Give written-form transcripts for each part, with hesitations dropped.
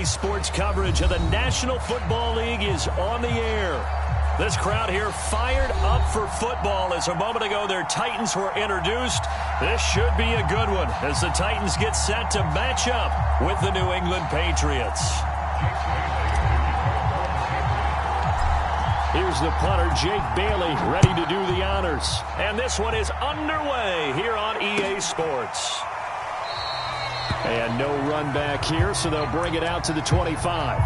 Sports coverage of the National Football League is on the air. This crowd here fired up for football as a moment ago their Titans were introduced. This should be a good one as the Titans get set to match up with the New England Patriots. Here's the punter, Jake Bailey, ready to do the honors. And this one is underway here on EA Sports. And no run back here, so they'll bring it out to the 25.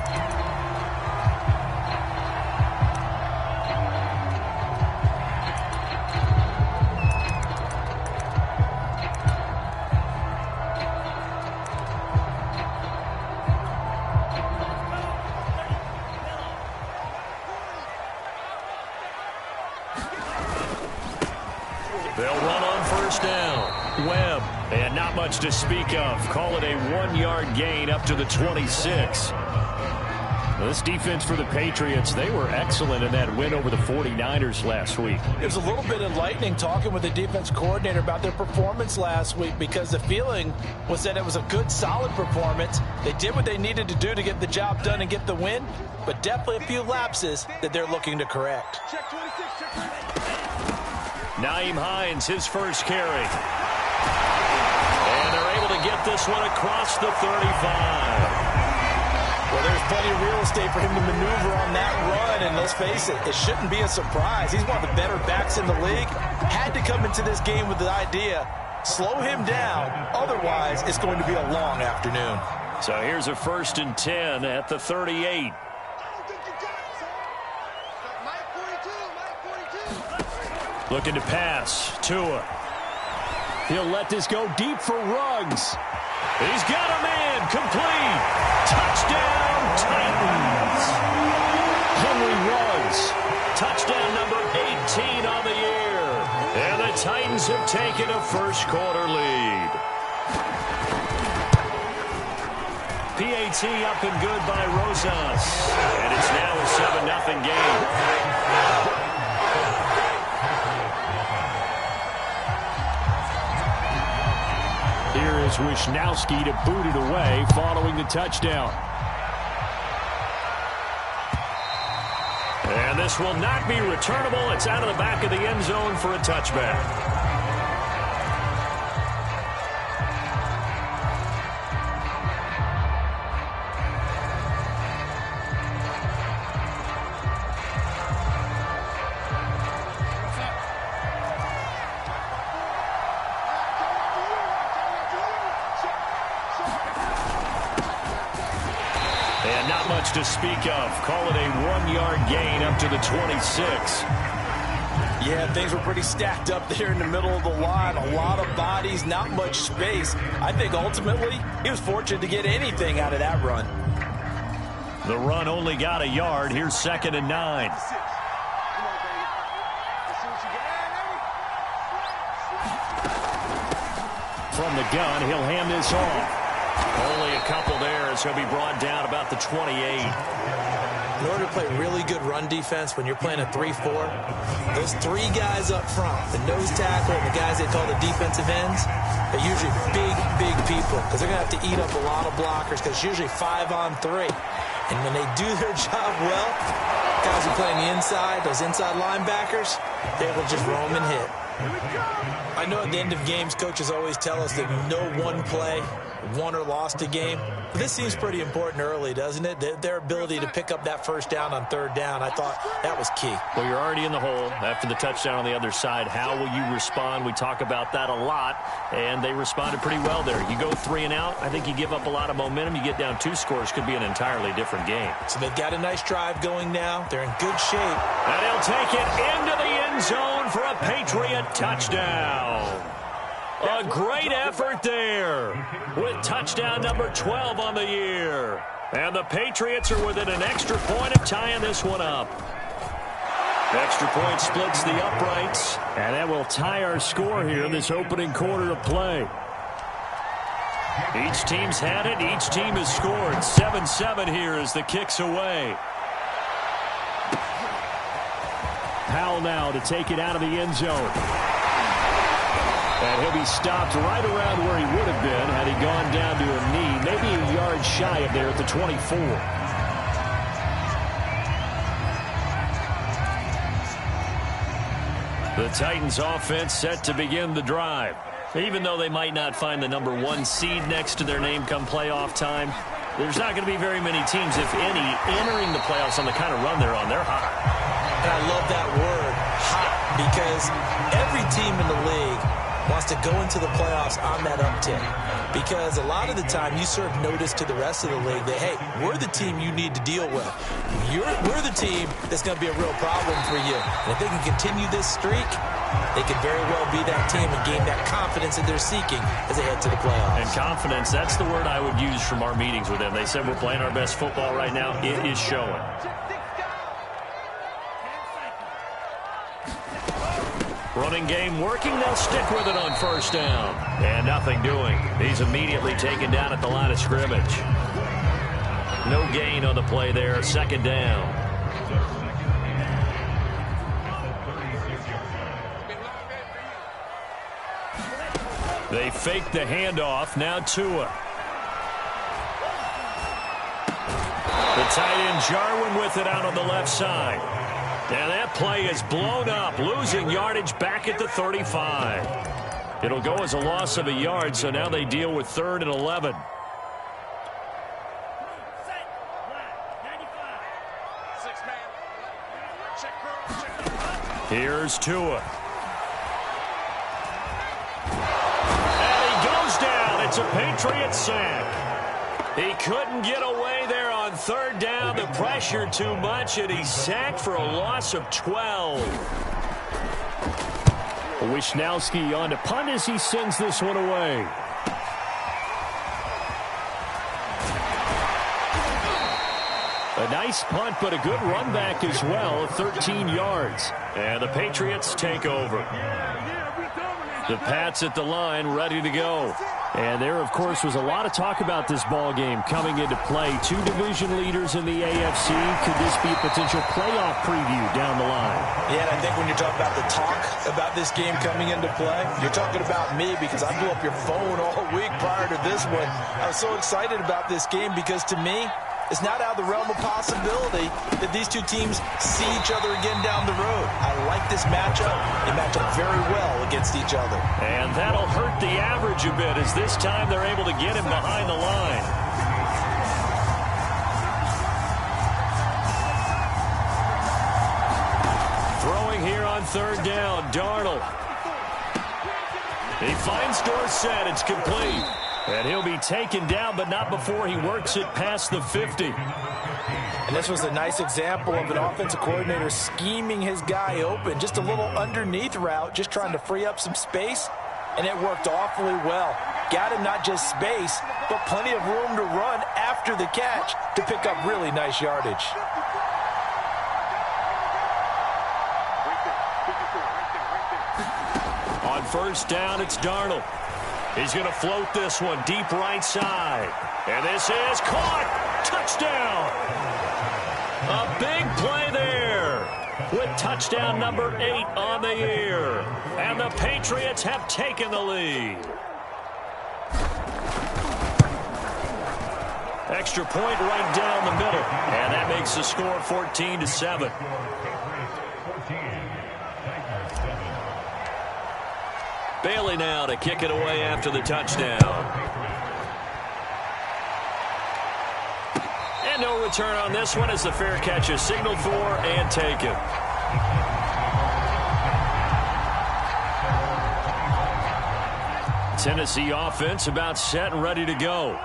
They'll run on first down. Webb. And not much to speak of. Call it a 1-yard gain up to the 26. This defense for the Patriots, they were excellent in that win over the 49ers last week. It was a little bit enlightening talking with the defense coordinator about their performance last week because the feeling was that it was a good, solid performance. They did what they needed to do to get the job done and get the win, but definitely a few lapses that they're looking to correct. Nyheim Hines, his first carry. And they're able to get this one across the 35. Well, there's plenty of real estate for him to maneuver on that run, and let's face it, it shouldn't be a surprise. He's one of the better backs in the league. Had to come into this game with the idea, slow him down, otherwise it's going to be a long afternoon. So here's a 1st and 10 at the 38. Looking to pass. Tua. He'll let this go deep for Ruggs. He's got a man. Complete. Touchdown, Titans. Henry Ruggs. Touchdown number 18 on the year. And the Titans have taken a first-quarter lead. PAT up and good by Rosas. And it's now a 7-0 game. Here is Wisnowski to boot it away following the touchdown. And this will not be returnable. It's out of the back of the end zone for a touchback. To speak of. Call it a 1-yard gain up to the 26. Yeah, things were pretty stacked up there in the middle of the line. A lot of bodies, not much space. I think ultimately he was fortunate to get anything out of that run. The run only got a yard. Here's 2nd and 9. From the gun, he'll hand this off. Only a couple there as he'll be brought down about the 28. In order to play really good run defense when you're playing a 3-4, those three guys up front, the nose tackle and the guys they call the defensive ends, they're usually big people because they're going to have to eat up a lot of blockers because it's usually 5-on-3. And when they do their job well, guys who play on the inside, those inside linebackers, they will just roam and hit. I know at the end of games, coaches always tell us that no one play won or lost a game. But this seems pretty important early, doesn't it? Their ability to pick up that first down on third down, I thought that was key. Well, you're already in the hole after the touchdown on the other side. How will you respond? We talk about that a lot, and they responded pretty well there. You go 3 and out, I think you give up a lot of momentum. You get down 2 scores, could be an entirely different game. So they've got a nice drive going now. They're in good shape. And he'll take it into the end zone for a Patriot touchdown. A great effort there with touchdown number 12 on the year. And the Patriots are within an extra point of tying this one up. Extra point splits the uprights. And that will tie our score here in this opening quarter of play. Each team's had it. Each team has scored. 7-7 here as the kick's away. Powell now to take it out of the end zone. And he'll be stopped right around where he would have been had he gone down to a knee, maybe a yard shy of there at the 24. The Titans offense set to begin the drive. Even though they might not find the number 1 seed next to their name come playoff time, there's not going to be very many teams, if any, entering the playoffs on the kind of run they're on. They're hot. And I love that word, hot, because every team in the league wants to go into the playoffs on that uptick. Because a lot of the time you serve notice to the rest of the league that, hey, we're the team you need to deal with. We're the team that's going to be a real problem for you. And if they can continue this streak, they could very well be that team and gain that confidence that they're seeking as they head to the playoffs. And confidence, that's the word I would use from our meetings with them. They said we're playing our best football right now. It is showing. Running game working. They'll stick with it on first down. And nothing doing. He's immediately taken down at the line of scrimmage. No gain on the play there. Second down. They fake the handoff. Now Tua. The tight end Jarwin with it out on the left side. And that play is blown up, losing yardage back at the 35. It'll go as a loss of a yard, so now they deal with 3rd and 11. Here's Tua. And he goes down. It's a Patriot sack. He couldn't get away there on 3rd down. The pressure too much, and he's sacked for a loss of 12. Wishnowski on to punt as he sends this one away. A nice punt, but a good run back as well, 13 yards. And the Patriots take over. The Pats at the line, ready to go. And there, of course, was a lot of talk about this ball game coming into play. 2 division leaders in the AFC. Could this be a potential playoff preview down the line? Yeah, and I think when you're talking about the talk about this game coming into play, you're talking about me because I blew up your phone all week prior to this one. I was so excited about this game because, to me, it's not out of the realm of possibility that these two teams see each other again down the road. I like this matchup. They match up very well against each other. And that'll hurt the average a bit as this time they're able to get him behind the line. Throwing here on 3rd down, Darnold. He finds Dorsett. It's complete. And he'll be taken down, but not before he works it past the 50. And this was a nice example of an offensive coordinator scheming his guy open. Just a little underneath route, just trying to free up some space. And it worked awfully well. Got him not just space, but plenty of room to run after the catch to pick up really nice yardage. On 1st down, it's Darnold. He's going to float this one deep right side. And this is caught. Touchdown. A big play there with touchdown number 8 on the year. And the Patriots have taken the lead. Extra point right down the middle. And that makes the score 14-7. Bailey now to kick it away after the touchdown. And no return on this one as the fair catch is signaled for and taken. Tennessee offense about set and ready to go.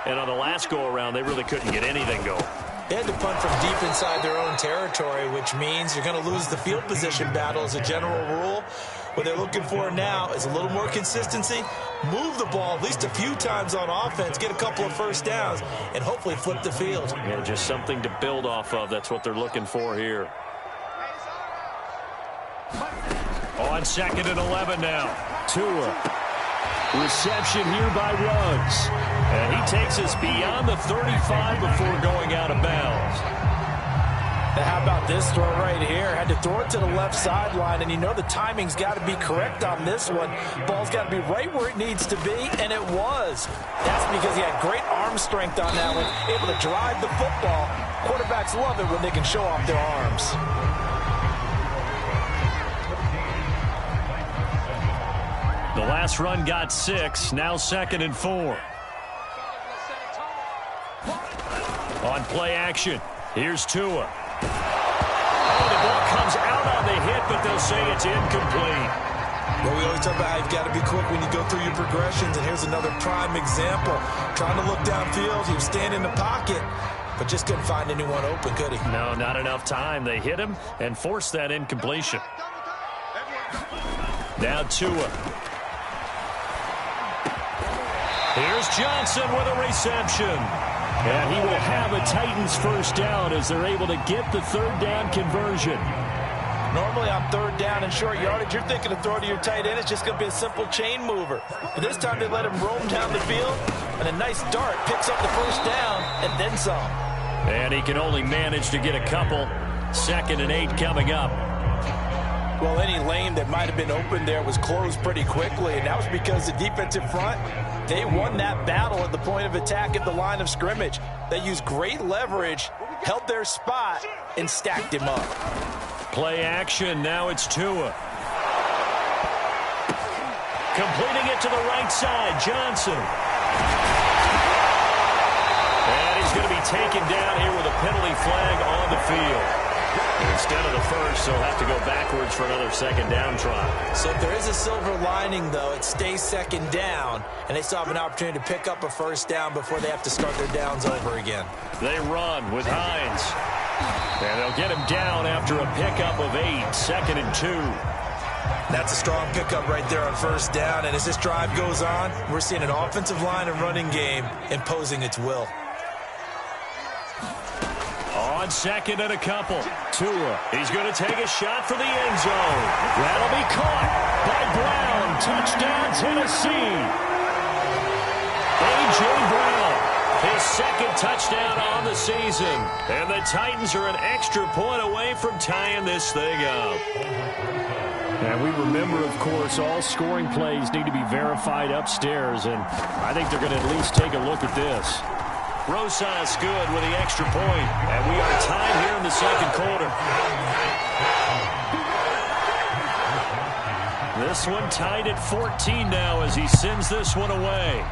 And on the last go-around, they really couldn't get anything going. They had to punt from deep inside their own territory, which means you're going to lose the field position battle as a general rule. What they're looking for now is a little more consistency, move the ball at least a few times on offense, get a couple of first downs, and hopefully flip the field. Yeah, just something to build off of. That's what they're looking for here. On 2nd and 11 now. Tua. Reception here by Ruggs. And he takes us beyond the 35 before going out of bounds. And how about this throw right here? Had to throw it to the left sideline, and you know the timing's got to be correct on this one. Ball's got to be right where it needs to be, and it was. That's because he had great arm strength on that one, able to drive the football. Quarterbacks love it when they can show off their arms. The last run got 6, now 2nd and 4. On play action, here's Tua. Oh, the ball comes out on the hit, but they'll say it's incomplete. Well, we always talk about how you've got to be quick when you go through your progressions, and here's another prime example. Trying to look downfield, he was standing in the pocket, but just couldn't find anyone open, could he? No, not enough time. They hit him and forced that incompletion. Now Tua. Here's Johnson with a reception. And he will have a Titans first down as they're able to get the 3rd down conversion. Normally on 3rd down and short yardage, you're thinking to throw to your tight end. It's just going to be a simple chain mover. But this time they let him roam down the field, and a nice dart picks up the first down and then some. And he can only manage to get a couple. 2nd and 8 coming up. Well, any lane that might have been open there was closed pretty quickly, and that was because the defensive front, they won that battle at the point of attack at the line of scrimmage. They used great leverage, held their spot, and stacked him up. Play action, now it's Tua. Completing it to the right side, Johnson. And he's going to be taken down here with a penalty flag on the field. Instead of the first, they'll have to go backwards for another 2nd down try. So if there is a silver lining, though, it stays 2nd down, and they still have an opportunity to pick up a first down before they have to start their downs over again. They run with Hines. And they'll get him down after a pickup of 8, 2nd and 2. That's a strong pickup right there on first down, and as this drive goes on, we're seeing an offensive line and running game imposing its will. On 2nd and a couple. Tua. He's going to take a shot for the end zone. That'll be caught by Brown. Touchdown, Tennessee. A.J. Brown. His 2nd touchdown on the season. And the Titans are an extra point away from tying this thing up. And we remember, of course, all scoring plays need to be verified upstairs. And I think they're going to at least take a look at this. Rosas good with the extra point, and we are tied here in the 2nd quarter. This one tied at 14 now as he sends this one away.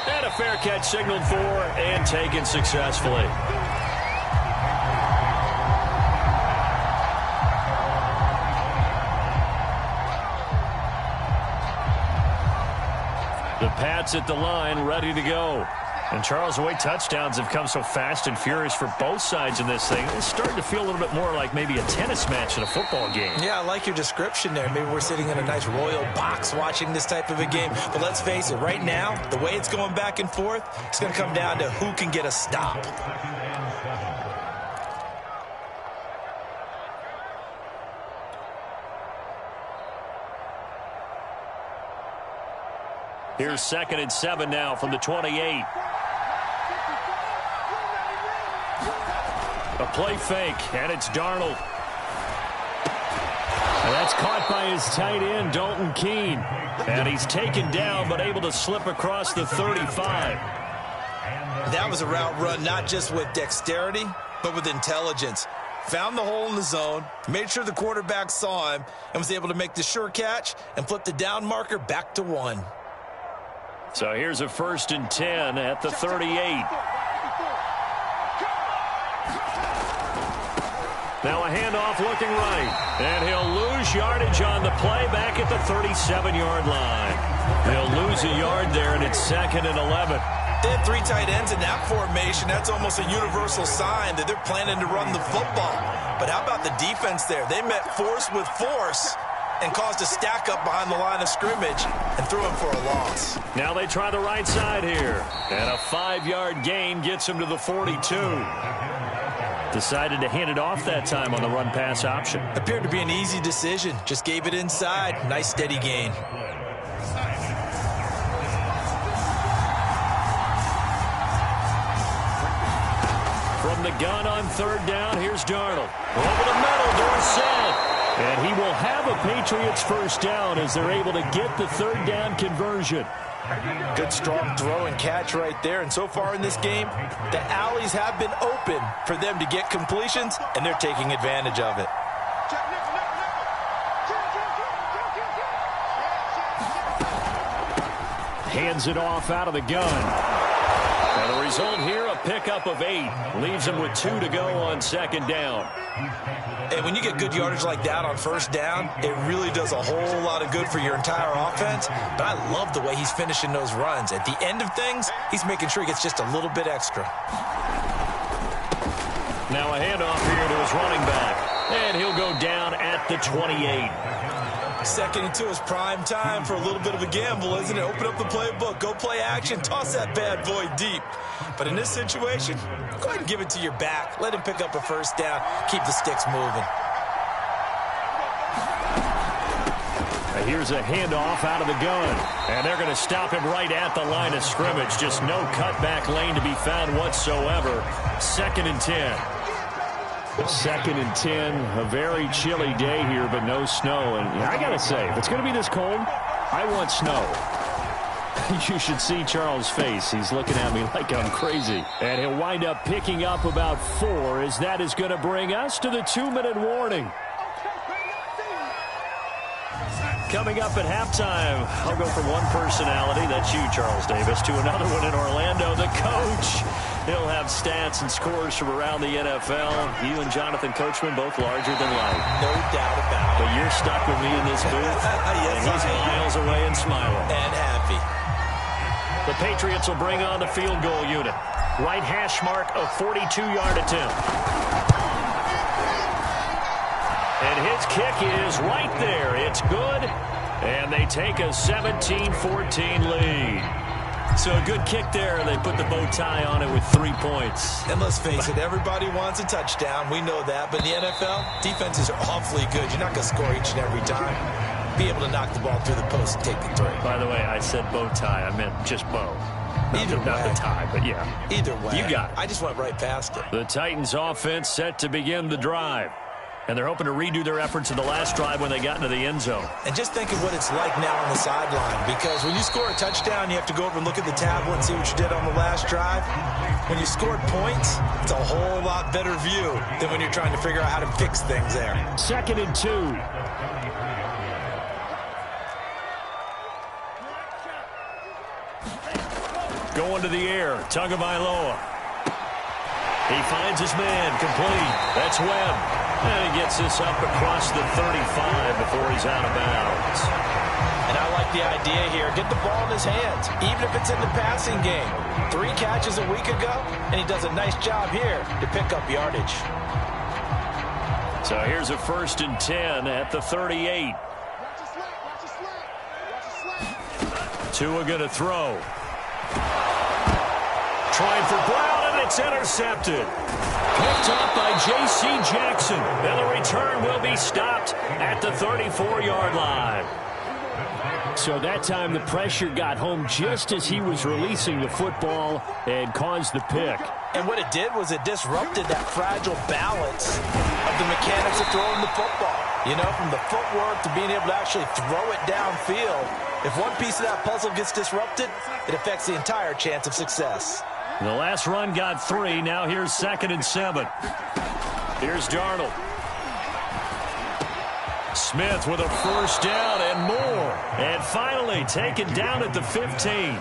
And a fair catch signaled for and taken successfully. The Pats at the line, ready to go. And Charles, the way touchdowns have come so fast and furious for both sides in this thing, it's starting to feel a little bit more like maybe a tennis match in a football game. Yeah, I like your description there. Maybe we're sitting in a nice royal box watching this type of a game. But let's face it, right now, the way it's going back and forth, it's going to come down to who can get a stop. Here's 2nd and 7 now from the 28. A play fake, and it's Darnold. And that's caught by his tight end, Dalton Keene. And he's taken down, but able to slip across the 35. That was a route run not just with dexterity, but with intelligence. Found the hole in the zone, made sure the quarterback saw him, and was able to make the sure catch and flip the down marker back to 1. So here's a 1st and 10 at the 38. Now a handoff looking right. And he'll lose yardage on the play back at the 37-yard line. He'll lose a yard there, and it's 2nd and 11. They have 3 tight ends in that formation. That's almost a universal sign that they're planning to run the football. But how about the defense there? They met force with force and caused a stack up behind the line of scrimmage and threw him for a loss. Now they try the right side here. And a 5-yard gain gets him to the 42. Decided to hand it off that time on the run-pass option. Appeared to be an easy decision. Just gave it inside. Nice steady gain. From the gun on 3rd down, here's Darnold. Over the middle, Dorsett. And he will have a Patriots 1st down as they're able to get the 3rd down conversion. Good strong throw and catch right there. And so far in this game, the alleys have been open for them to get completions, and they're taking advantage of it. Hands it off out of the gun. And the result here, a pickup of 8. Leaves him with 2 to go on 2nd down. And when you get good yardage like that on 1st down, it really does a whole lot of good for your entire offense. But I love the way he's finishing those runs. At the end of things, he's making sure he gets just a little bit extra. Now a handoff here to his running back. And he'll go down at the 28. 2nd and 2 is prime time for a little bit of a gamble, isn't it? Open up the playbook, go play action, toss that bad boy deep. But in this situation, go ahead and give it to your back. Let him pick up a 1st down. Keep the sticks moving. Here's a handoff out of the gun. And they're going to stop him right at the line of scrimmage. Just no cutback lane to be found whatsoever. 2nd and 10. 2nd and 10, a very chilly day here, but no snow. And I got to say, if it's going to be this cold, I want snow. You should see Charles' face. He's looking at me like I'm crazy. And he'll wind up picking up about 4 as that is going to bring us to the 2-minute warning. Coming up at halftime, I'll go from one personality, that's you, Charles Davis, to another one in Orlando, the coach. He'll have stats and scores from around the NFL. You and Jonathan Coachman, both larger than life. No doubt about it. But you're stuck with me in this booth. Yes, and he's miles away and smiling. And happy. The Patriots will bring on the field goal unit. Right hash mark, a 42-yard attempt. And his kick is right there. It's good. And they take a 17-14 lead. So a good kick there. They put the bow tie on it with 3 points. And let's face it, everybody wants a touchdown. We know that. But in the NFL, defenses are awfully good. You're not going to score each and every time. Be able to knock the ball through the post and take the 3. By the way, I said bow tie. I meant just bow. Either way. Not the tie, but yeah. Either way. You got it. I just went right past it. The Titans offense set to begin the drive. And they're hoping to redo their efforts in the last drive when they got into the end zone. And just think of what it's like now on the sideline. Because when you score a touchdown, you have to go over and look at the tablet and see what you did on the last drive. When you scored points, it's a whole lot better view than when you're trying to figure out how to fix things there. 2nd and 2. Going to the air. Tagovailoa. He finds his man. Complete. That's Webb. And he gets this up across the 35 before he's out of bounds. And I like the idea here. Get the ball in his hands, even if it's in the passing game. 3 catches a week ago, and he does a nice job here to pick up yardage. So here's a 1st and 10 at the 38. Tua going to throw. Trying for Brown, and it's intercepted. Picked up by J.C. Jackson. And the return will be stopped at the 34-yard line. So that time the pressure got home just as he was releasing the football and caused the pick. And what it did was it disrupted that fragile balance of the mechanics of throwing the football. You know, from the footwork to being able to actually throw it downfield. If one piece of that puzzle gets disrupted, it affects the entire chance of success. The last run got 3. Now here's 2nd and 7. Here's Darnold. Smith with a first down and more. And finally taken down at the 15.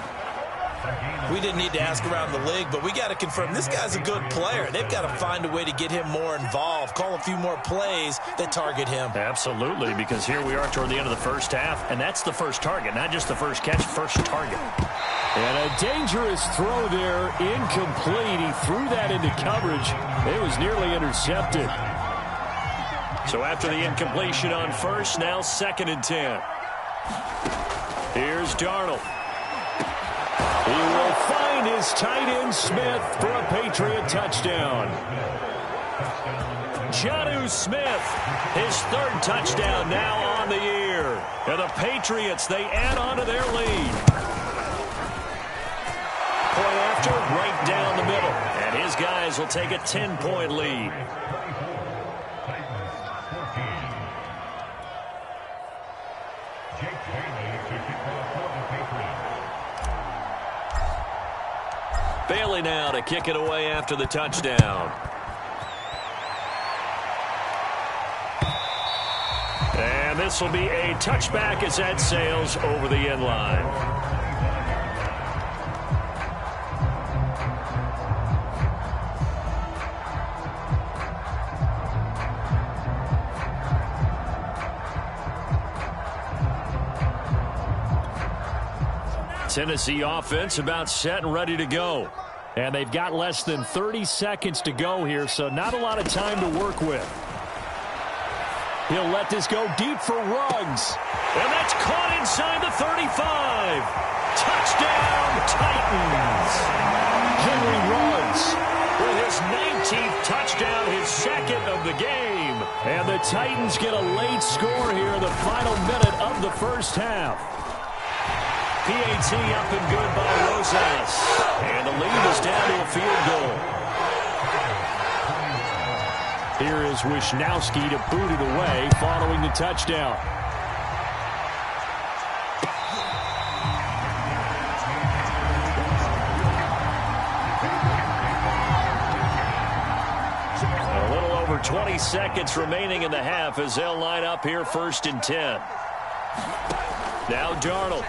We didn't need to ask around the league, but we got to confirm this guy's a good player. They've got to find a way to get him more involved, call a few more plays that target him. Absolutely, because here we are toward the end of the first half, and that's the first target, not just the first catch, first target. And a dangerous throw there, incomplete. He threw that into coverage. It was nearly intercepted. So after the incompletion on first, now 2nd and 10. Here's Darnold. He will find his tight end Smith for a Patriot touchdown. Jonnu Smith, his 3rd touchdown now on the year. And the Patriots, they add on to their lead. Point after, right down the middle. And his guys will take a 10-point lead. Bailey now to kick it away after the touchdown. And this will be a touchback as that sails over the end line. Tennessee offense about set and ready to go. And they've got less than 30 seconds to go here, so not a lot of time to work with. He'll let this go deep for Ruggs. And that's caught inside the 35. Touchdown, Titans. Henry Ruggs with his 19th touchdown, his 2nd of the game. And the Titans get a late score here in the final minute of the first half. PAT up and good by Rosas. And the lead is down to a field goal. Here is Wisnowski to boot it away following the touchdown. A little over 20 seconds remaining in the half as they'll line up here 1st and 10. Now Darnold.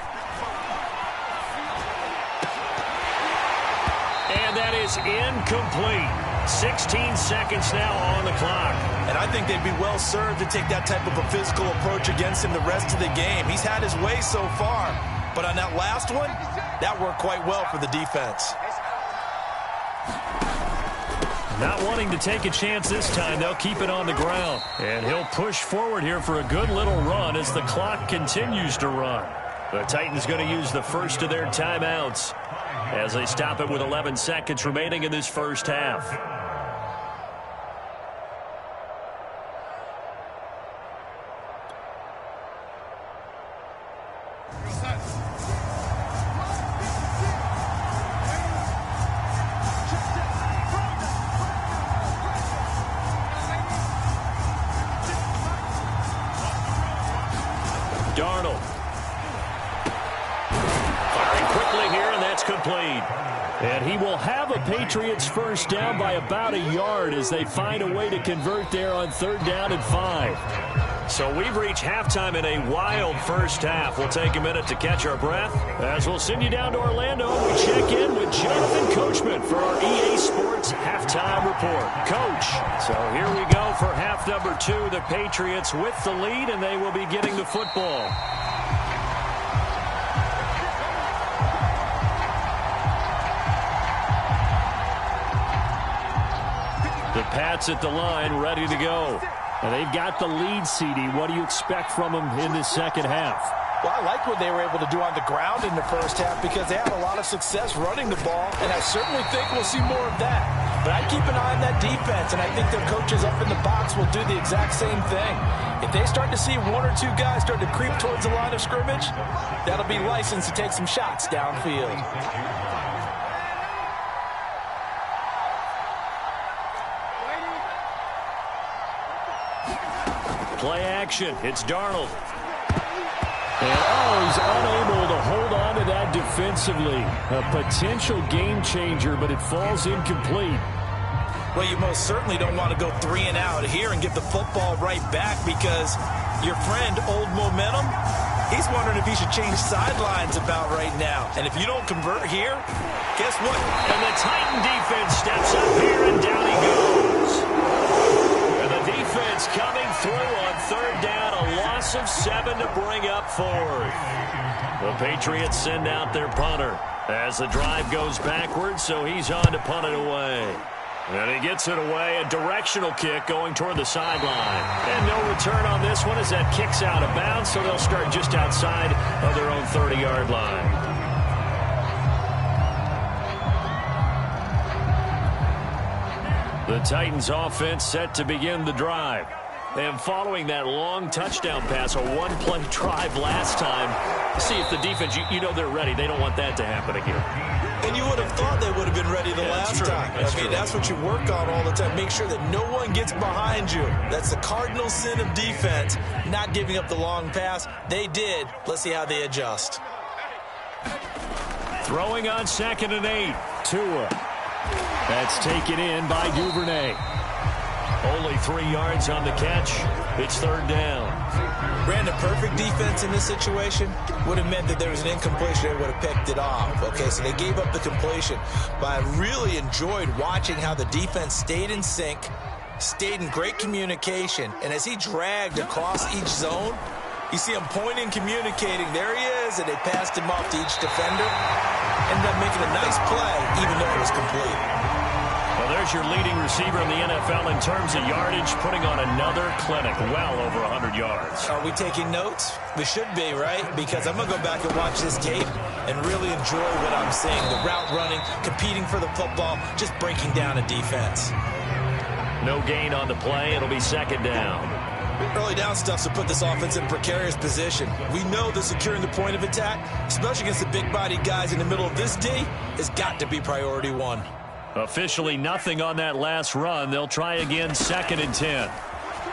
And that is incomplete. 16 seconds now on the clock. And I think they'd be well served to take that type of a physical approach against him the rest of the game. He's had his way so far. But on that last one, that worked quite well for the defense. Not wanting to take a chance this time, they'll keep it on the ground. And he'll push forward here for a good little run as the clock continues to run. The Titans going to use the first of their timeouts as they stop it with 11 seconds remaining in this first half. Darnold. Firing quickly here, and that's complete. And he will have a Patriots first down by about a yard as they find a way to convert there on 3rd down and 5. So we've reached halftime in a wild first half. We'll take a minute to catch our breath as we'll send you down to Orlando. We check in with Jonathan Coachman for our EA Sports Halftime Report. Coach, so here we go for half number 2. The Patriots with the lead, and they will be getting the football. The Pats at the line, ready to go. And they've got the lead, CD. What do you expect from them in this second half? Well, I like what they were able to do on the ground in the first half because they had a lot of success running the ball, and I certainly think we'll see more of that. But I keep an eye on that defense, and I think their coaches up in the box will do the exact same thing. If they start to see one or two guys start to creep towards the line of scrimmage, that'll be license to take some shots downfield. Play action. It's Darnold. And he's unable to hold on to that defensively. A potential game changer, but it falls incomplete. Well, you most certainly don't want to go 3 and out here and get the football right back because your friend, Old Momentum, he's wondering if he should change sidelines about right now. And if you don't convert here, guess what? And the Titan defense steps up here, and down he goes. And the defense coming through on third down, a loss of 7 to bring up fourth. The Patriots send out their punter as the drive goes backwards, so he's on to punt it away. And he gets it away, a directional kick going toward the sideline. And no return on this one as that kick's out of bounds, so they'll start just outside of their own 30-yard line. The Titans offense set to begin the drive. And following that long touchdown pass, a one-play drive last time, see if the defense, you know they're ready. They don't want that to happen again. And you would have thought they would have been ready the last time. That's what you work on all the time. Make sure that no one gets behind you. That's the cardinal sin of defense, not giving up the long pass. They did. Let's see how they adjust. Throwing on 2nd and 8. Tua. That's taken in by Duvernay. Only 3 yards on the catch. It's third down. Brandon, perfect defense in this situation would have meant that there was an incompletion. They would have picked it off. Okay, so they gave up the completion. But I really enjoyed watching how the defense stayed in sync, stayed in great communication, and as he dragged across each zone, you see him pointing, communicating. There he is, and they passed him off to each defender. Ended up making a nice play, even though it was complete. Well, there's your leading receiver in the NFL in terms of yardage, putting on another clinic, well over 100 yards. Are we taking notes? We should be, right? Because I'm going to go back and watch this tape and really enjoy what I'm seeing. The route running, competing for the football, just breaking down a defense. No gain on the play. It'll be 2nd down. Early down stuff to put this offense in a precarious position. We know that securing the point of attack, especially against the big-bodied guys in the middle of this D, has got to be priority 1. Officially nothing on that last run. They'll try again, 2nd and 10.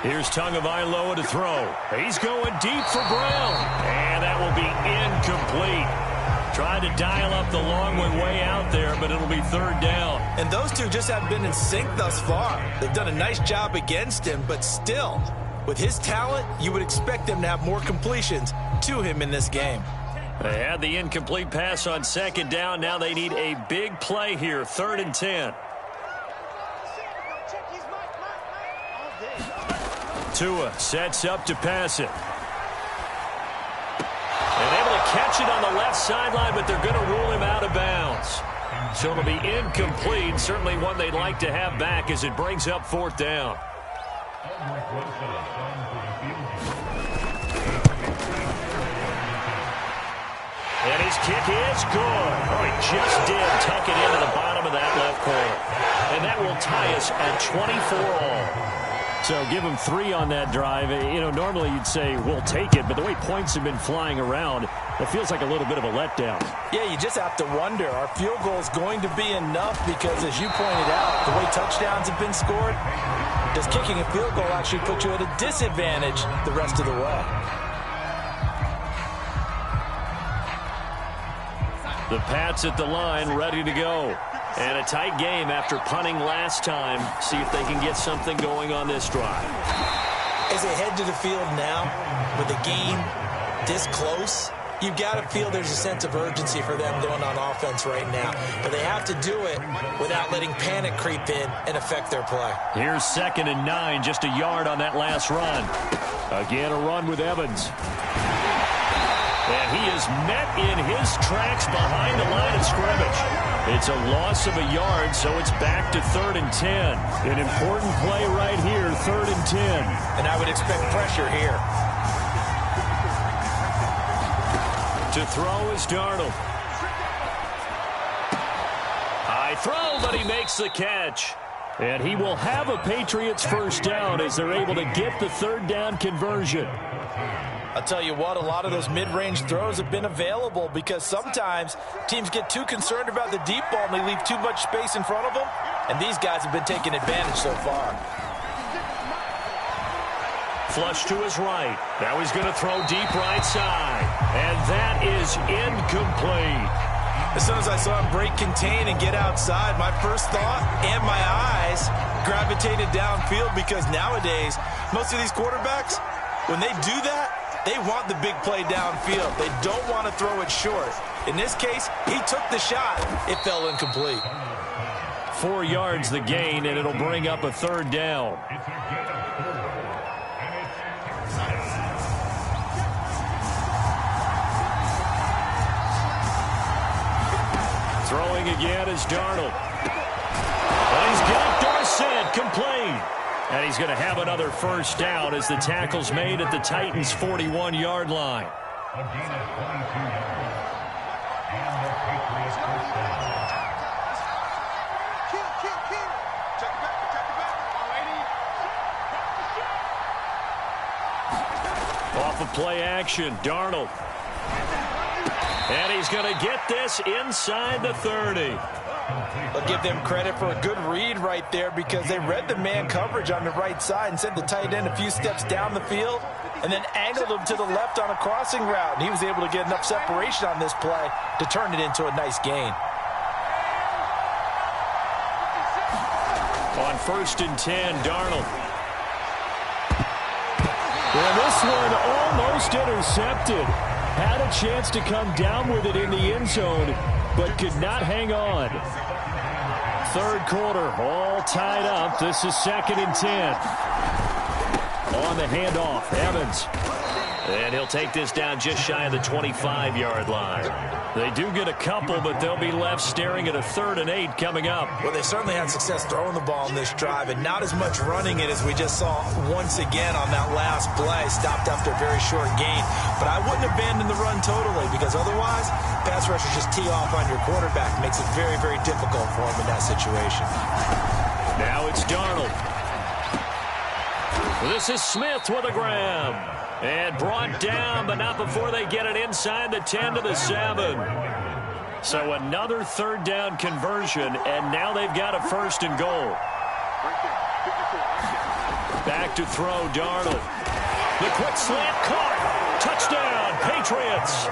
Here's Tagovailoa to throw. He's going deep for Brown. And that will be incomplete. Tried to dial up the long way out there, but it'll be 3rd down. And those two just haven't been in sync thus far. They've done a nice job against him, but still, with his talent, you would expect them to have more completions to him in this game. They had the incomplete pass on 2nd down. Now they need a big play here, 3rd and 10. Tua sets up to pass it. And able to catch it on the left sideline, but they're going to rule him out of bounds. So it'll be incomplete. Certainly one they'd like to have back as it brings up 4th down. And his kick is good. Oh, he just did tuck it into the bottom of that left corner. And that will tie us at 24 all. So give him 3 on that drive. You know, normally you'd say, we'll take it. But the way points have been flying around, it feels like a little bit of a letdown. Yeah, you just have to wonder, are field goals going to be enough? Because as you pointed out, the way touchdowns have been scored, does kicking a field goal actually put you at a disadvantage the rest of the way? The Pats at the line, ready to go. And a tight game after punting last time. See if they can get something going on this drive. As they head to the field now, with the game this close, you've got to feel there's a sense of urgency for them going on offense right now. But they have to do it without letting panic creep in and affect their play. Here's 2nd and 9, just a yard on that last run. Again, a run with Evans. And he is met in his tracks behind the line of scrimmage. It's a loss of a yard, so it's back to 3rd and 10. An important play right here, 3rd and 10. And I would expect pressure here. To throw is Darnold. High throw, but he makes the catch. And he will have a Patriots first down as they're able to get the third down conversion. I'll tell you what, a lot of those mid-range throws have been available because sometimes teams get too concerned about the deep ball and they leave too much space in front of them, and these guys have been taking advantage so far. Flush to his right. Now he's going to throw deep right side. And that is incomplete. As soon as I saw him break contain and get outside, my first thought and my eyes gravitated downfield because nowadays, most of these quarterbacks, when they do that, they want the big play downfield. They don't want to throw it short. In this case, he took the shot. It fell incomplete. 4 yards the gain, and it'll bring up a third down. Throwing again is Darnold. And he's got Dorsett complete. And he's going to have another first down as the tackle's made at the Titans' 41-yard line. Off of play action, Darnold. And he's going to get this inside the 30. I'll give them credit for a good read right there because they read the man coverage on the right side and sent the tight end a few steps down the field and then angled him to the left on a crossing route. And he was able to get enough separation on this play to turn it into a nice gain. On 1st and 10, Darnold. Well, this one almost intercepted. Had a chance to come down with it in the end zone, but could not hang on. Third quarter, all tied up. This is 2nd and 10. On the handoff, Evans. And he'll take this down just shy of the 25-yard line. They do get a couple, but they'll be left staring at a 3rd and 8 coming up. Well, they certainly had success throwing the ball in this drive, and not as much running it as we just saw once again on that last play. Stopped after a very short gain. But I wouldn't abandon the run totally because otherwise, pass rushers just tee off on your quarterback. Makes it very, very difficult for him in that situation. Now it's Darnold. This is Smith with a grab. And brought down, but not before they get it inside the 10 to the 7. So another 3rd down conversion, and now they've got a 1st and goal. Back to throw, Darnold. The quick slant caught. Touchdown, Patriots.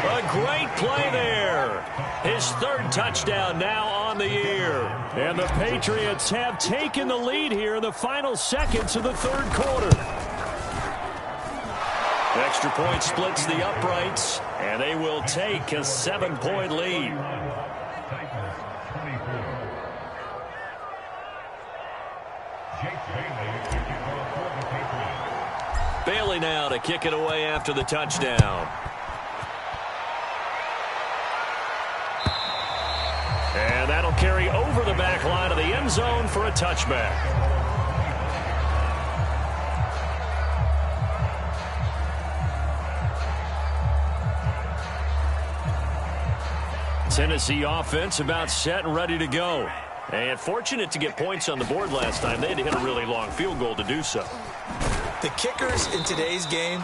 A great play there. His 3rd touchdown now on the year. And the Patriots have taken the lead here in the final seconds of the 3rd quarter. Extra point splits the uprights, and they will take a 7-point lead. Bailey now to kick it away after the touchdown. And that'll carry over the back line of the end zone for a touchback. Tennessee offense about set and ready to go. And fortunate to get points on the board last time. They had to hit a really long field goal to do so. The kickers in today's game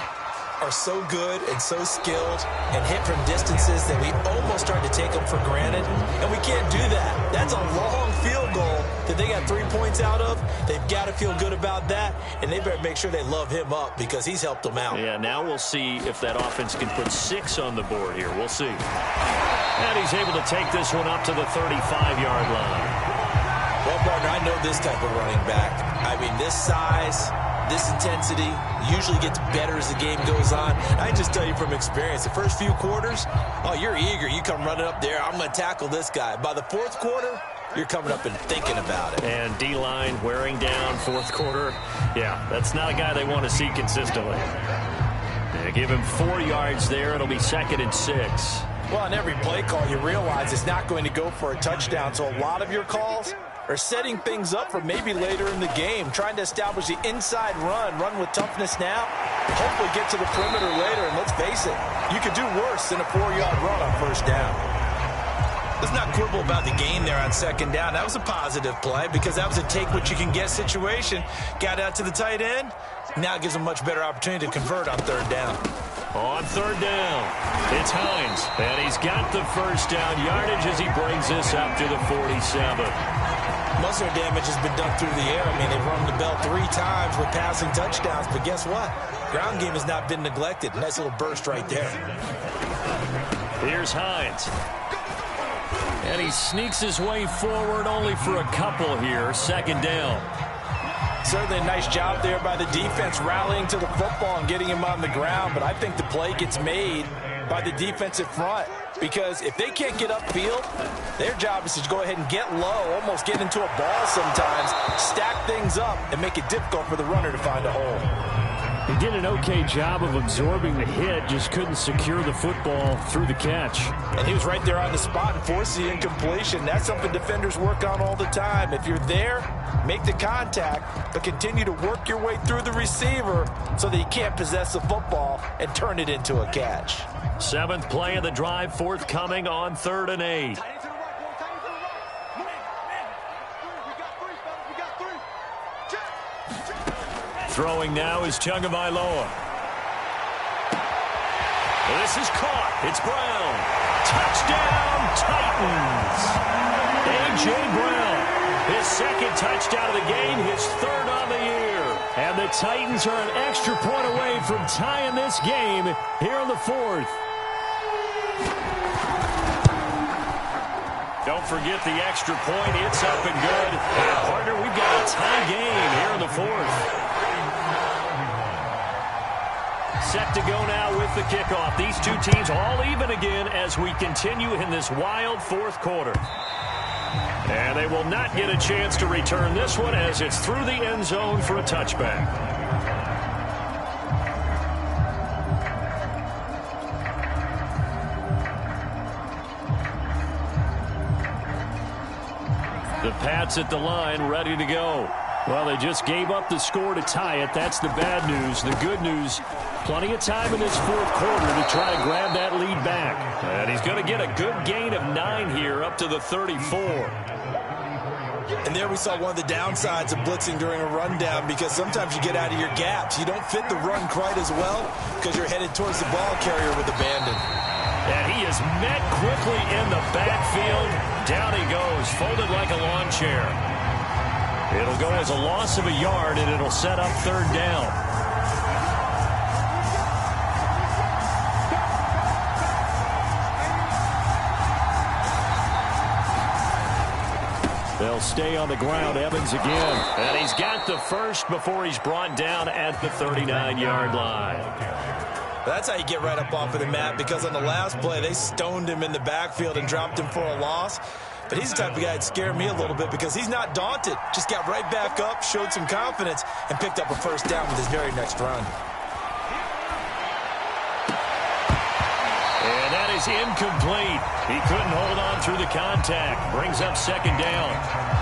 are so good and so skilled and hit from distances that we almost start to take them for granted. And we can't do that. That's a long field goal that they got 3 points out of. They've got to feel good about that. And they better make sure they love him up because he's helped them out. Yeah, now we'll see if that offense can put 6 on the board here. We'll see. And he's able to take this one up to the 35-yard line. Well, partner, I know this type of running back. I mean, this size, this intensity usually gets better as the game goes on. I can just tell you from experience, the first few quarters, oh, you're eager. You come running up there, I'm going to tackle this guy. By the 4th quarter, you're coming up and thinking about it. And D-line wearing down 4th quarter. Yeah, that's not a guy they want to see consistently. They give him 4 yards there. It'll be 2nd and 6. Well, on every play call, you realize it's not going to go for a touchdown. So a lot of your calls are setting things up for maybe later in the game, trying to establish the inside run with toughness now, hopefully get to the perimeter later. And let's face it, You could do worse than a 4-yard run on first down. Let's not quibble about the gain there on second down. That was a positive play because that was a take-what-you-can-get situation. Got out to the tight end. Now it gives them a much better opportunity to convert on third down. On third down, it's Hines, and he's got the first down yardage as he brings this up to the 47. Most of their damage has been done through the air. I mean, they've rung the bell 3 times with passing touchdowns, but guess what? Ground game has not been neglected. Nice little burst right there. Here's Hines. And he sneaks his way forward only for a couple here. Second down. Certainly a nice job there by the defense rallying to the football and getting him on the ground, but I think the play gets made by the defensive front because if they can't get upfield, their job is to go ahead and get low, almost get into a ball sometimes, stack things up, and make it difficult for the runner to find a hole. He did an okay job of absorbing the hit, just couldn't secure the football through the catch. And he was right there on the spot and forced the incompletion. That's something defenders work on all the time. If you're there, make the contact, but continue to work your way through the receiver so that he can't possess the football and turn it into a catch. 7th play of the drive, forthcoming on 3rd and 8. Throwing now is Tagovailoa. This is caught. It's Brown. Touchdown, Titans. A.J. Brown. His 2nd touchdown of the game, his 3rd on the year. And the Titans are an extra point away from tying this game here in the 4th. Don't forget the extra point. It's up and good. And partner, we've got a tie game here in the 4th. Set to go now with the kickoff. These two teams all even again as we continue in this wild 4th quarter. And they will not get a chance to return this one as it's through the end zone for a touchback. The Pats at the line, ready to go. Well, they just gave up the score to tie it. That's the bad news. The good news, plenty of time in this 4th quarter to try to grab that lead back. And he's going to get a good gain of 9 here up to the 34. And there we saw one of the downsides of blitzing during a rundown because sometimes you get out of your gaps. You don't fit the run quite as well because you're headed towards the ball carrier with abandon. And he is met quickly in the backfield. Down he goes, folded like a lawn chair. It'll go as a loss of a yard, and it'll set up 3rd down. They'll stay on the ground. Evans again. And he's got the first before he's brought down at the 39-yard line. That's how you get right up off of the mat because on the last play, they stoned him in the backfield and dropped him for a loss. But he's the type of guy that scared me a little bit because he's not daunted. Just got right back up, showed some confidence, and picked up a first down with his very next run. And that is incomplete. He couldn't hold on through the contact. Brings up 2nd down.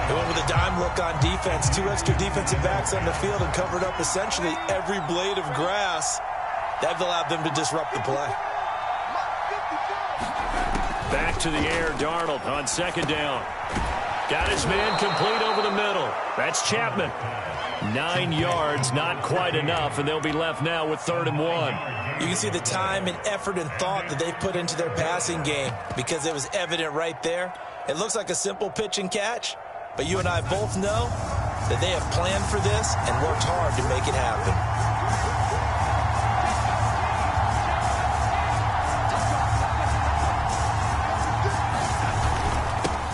They went with a dime look on defense. 2 extra defensive backs on the field and covered up essentially every blade of grass. That allowed them to disrupt the play. Back to the air, Darnold on 2nd down. Got his man complete over the middle. That's Chapman. 9 yards, not quite enough, and they'll be left now with 3rd and 1. You can see the time and effort and thought that they put into their passing game because it was evident right there. It looks like a simple pitch and catch, but you and I both know that they have planned for this and worked hard to make it happen.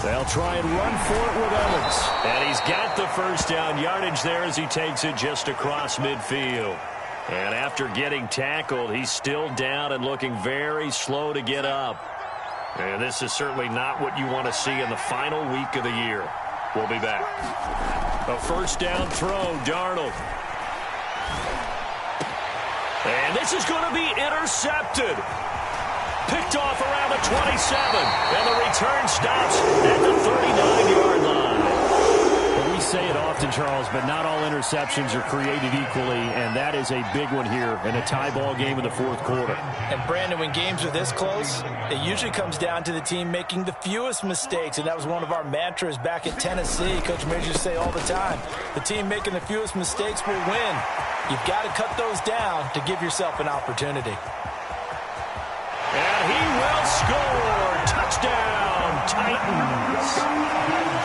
They'll try and run for it with Evans. And he's got the first down yardage there as he takes it just across midfield. And after getting tackled, he's still down and looking very slow to get up. And this is certainly not what you want to see in the final week of the year. We'll be back. A first down throw, Darnold. And this is going to be intercepted. Picked off around the 27, and the return stops at the 39-yard line. But we say it often often, Charles, but not all interceptions are created equally, and that is a big one here in a tie ball game in the fourth quarter. And, Brandon, when games are this close, it usually comes down to the team making the fewest mistakes, and that was one of our mantras back at Tennessee. Coach Major used to say all the time, the team making the fewest mistakes will win. You've got to cut those down to give yourself an opportunity. And he will score. Touchdown, Titans.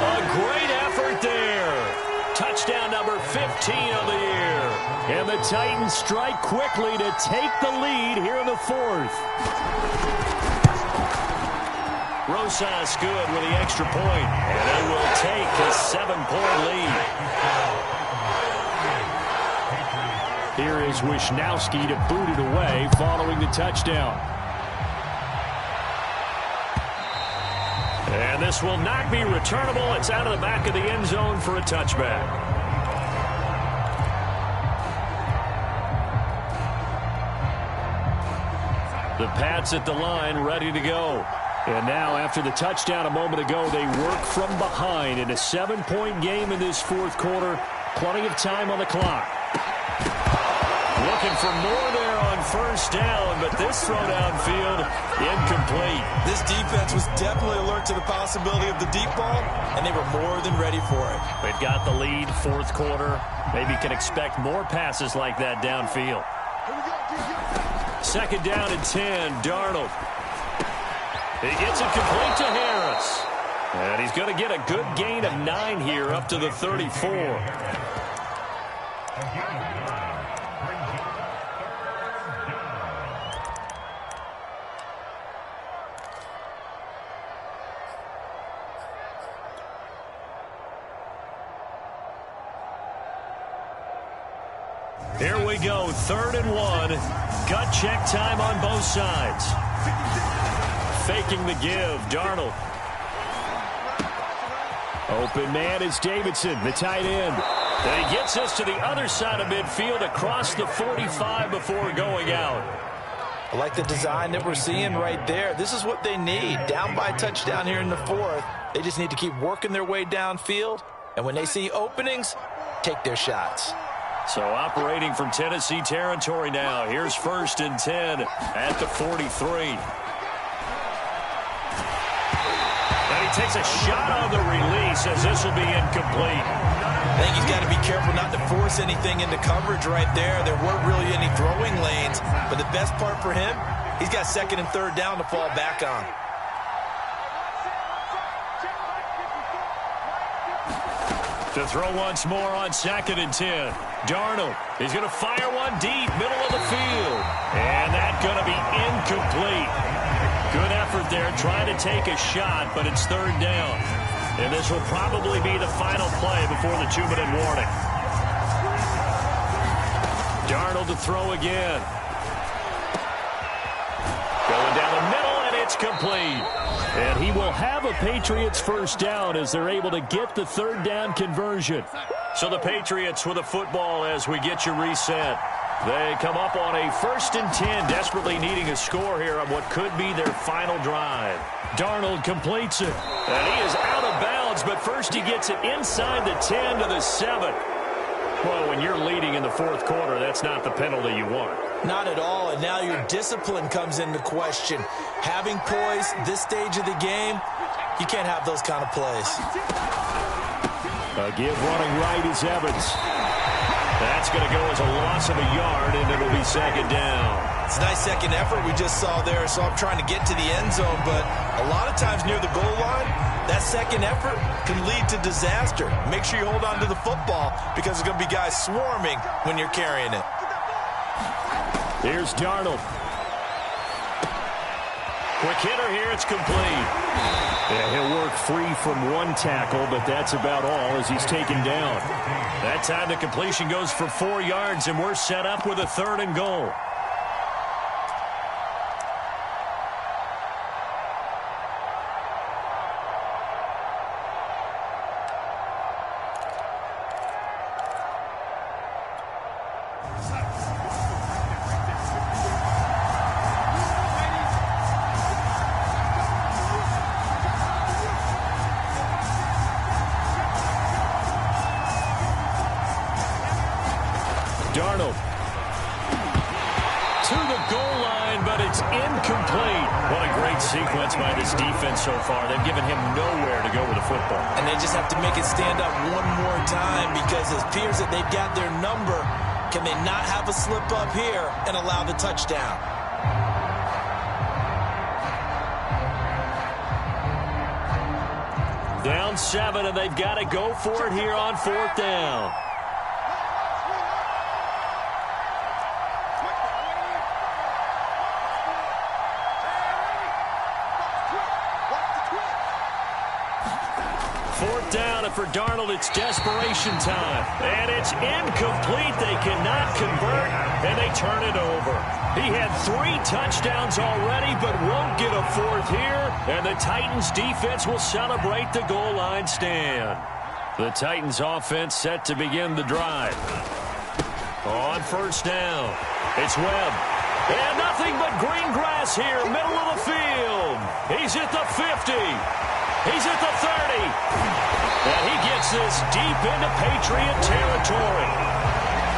A great effort there. Touchdown number 15 of the year. And the Titans strike quickly to take the lead here in the fourth. Rosas good with the extra point. And they will take a 7-point lead. Here is Wisnowski to boot it away following the touchdown. And this will not be returnable. It's out of the back of the end zone for a touchback. The Pats at the line, ready to go. And now, after the touchdown a moment ago, they work from behind in a 7-point game in this fourth quarter. Plenty of time on the clock. Looking for more there on first down, but this throw downfield incomplete. This defense was definitely alert to the possibility of the deep ball, and they were more than ready for it. They've got the lead, fourth quarter. Maybe can expect more passes like that downfield. Second down and 10, Darnold. He gets it complete to Harris. And he's going to get a good gain of 9 here up to the 34. Here we go, 3rd and 1. Gut check time on both sides. Faking the give, Darnold. Open man is Davidson, the tight end. And he gets us to the other side of midfield across the 45 before going out. I like the design that we're seeing right there. This is what they need. Down by a touchdown here in the fourth. They just need to keep working their way downfield. And when they see openings, take their shots. So operating from Tennessee territory now. Here's 1st and 10 at the 43. And he takes a shot on the release as this will be incomplete. I think he's got to be careful not to force anything into coverage right there. There weren't really any throwing lanes. But the best part for him, he's got 2nd and 3rd down to fall back on. To throw once more on 2nd and 10. Darnold, he's going to fire one deep, middle of the field. And that's going to be incomplete. Good effort there, trying to take a shot, but it's 3rd down. And this will probably be the final play before the 2-minute warning. Darnold to throw again. Going down the middle, and it's complete. And he will have a Patriots first down as they're able to get the 3rd down conversion. So the Patriots with the football as we get you reset. They come up on a 1st and 10, desperately needing a score here on what could be their final drive. Darnold completes it. And he is out of bounds, but first he gets it inside the 10 to the 7. Well, when you're leading in the fourth quarter, that's not the penalty you want. Not at all, and now your discipline comes into question. Having poise this stage of the game, you can't have those kind of plays. A give running right is Evans. That's going to go as a loss of a yard, and it'll be 2nd down. It's a nice second effort we just saw there, so I'm trying to get to the end zone, but a lot of times near the goal line, that second effort can lead to disaster. Make sure you hold on to the football because there's going to be guys swarming when you're carrying it. Here's Darnold. Quick hitter here, it's complete. Yeah, he'll work free from one tackle, but that's about all as he's taken down. That time the completion goes for 4 yards, and we're set up with a 3rd and goal. Darnold. To the goal line, but it's incomplete. What a great sequence by this defense so far. They've given him nowhere to go with the football. And they just have to make it stand up one more time because it appears that they've got their number. Can they not have a slip up here and allow the touchdown? Down 7, and they've got to go for it here on 4th down. Down, and for Darnold, it's desperation time. And it's incomplete. They cannot convert, and they turn it over. He had 3 touchdowns already, but won't get a 4th here. And the Titans defense will celebrate the goal line stand. The Titans offense set to begin the drive. On 1st down, it's Webb. And nothing but green grass here, middle of the field. He's at the 50. He's at the 30. And he gets this deep into Patriot territory.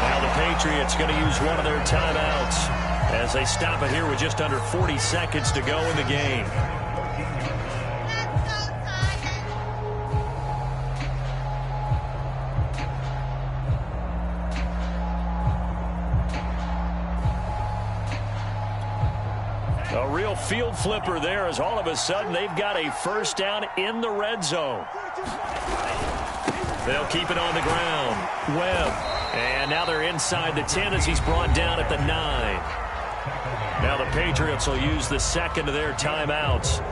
Now the Patriots going to use one of their timeouts as they stop it here with just under 40 seconds to go in the game. A real field flipper there as all of a sudden they've got a 1st down in the red zone. They'll keep it on the ground. Webb. And now they're inside the 10 as he's brought down at the 9. Now the Patriots will use the 2nd of their timeouts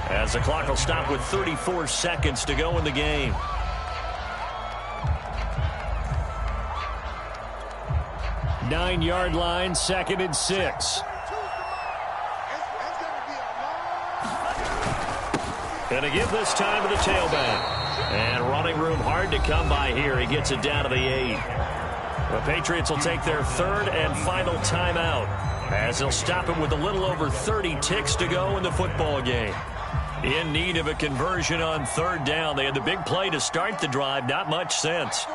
as the clock will stop with 34 seconds to go in the game. Nine-yard line, 2nd and 6. Going to give this time to the tailback. And running room hard to come by here. He gets it down to the 8. The Patriots will take their 3rd and final timeout as they'll stop it with a little over 30 ticks to go in the football game. In need of a conversion on 3rd down. They had the big play to start the drive. Not much sense.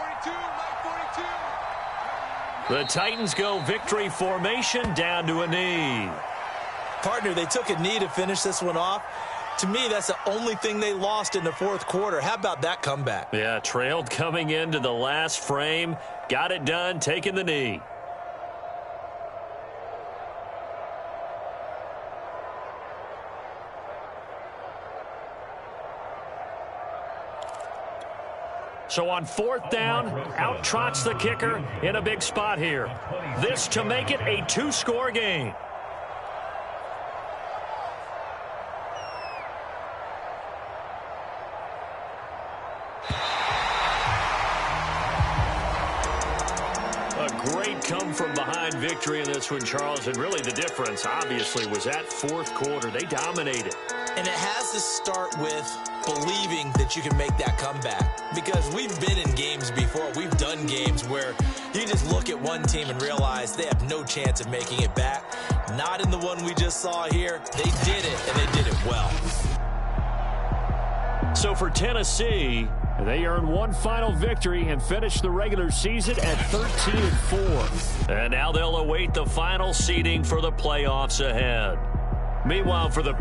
The Titans go victory formation down to a knee. Partner, they took a knee to finish this one off. To me, that's the only thing they lost in the 4th quarter. How about that comeback? Yeah, trailed coming into the last frame. Got it done, taking the knee. So on 4th down, out trots the kicker in a big spot here. This to make it a 2-score game. Great come-from-behind victory in this one, Charles. And really the difference, obviously, was that 4th quarter. They dominated. And it has to start with believing that you can make that comeback. Because we've been in games before. We've done games where you just look at one team and realize they have no chance of making it back. Not in the one we just saw here. They did it, and they did it well. So for Tennessee, they earn one final victory and finish the regular season at 13-4. And now they'll await the final seeding for the playoffs ahead. Meanwhile, for the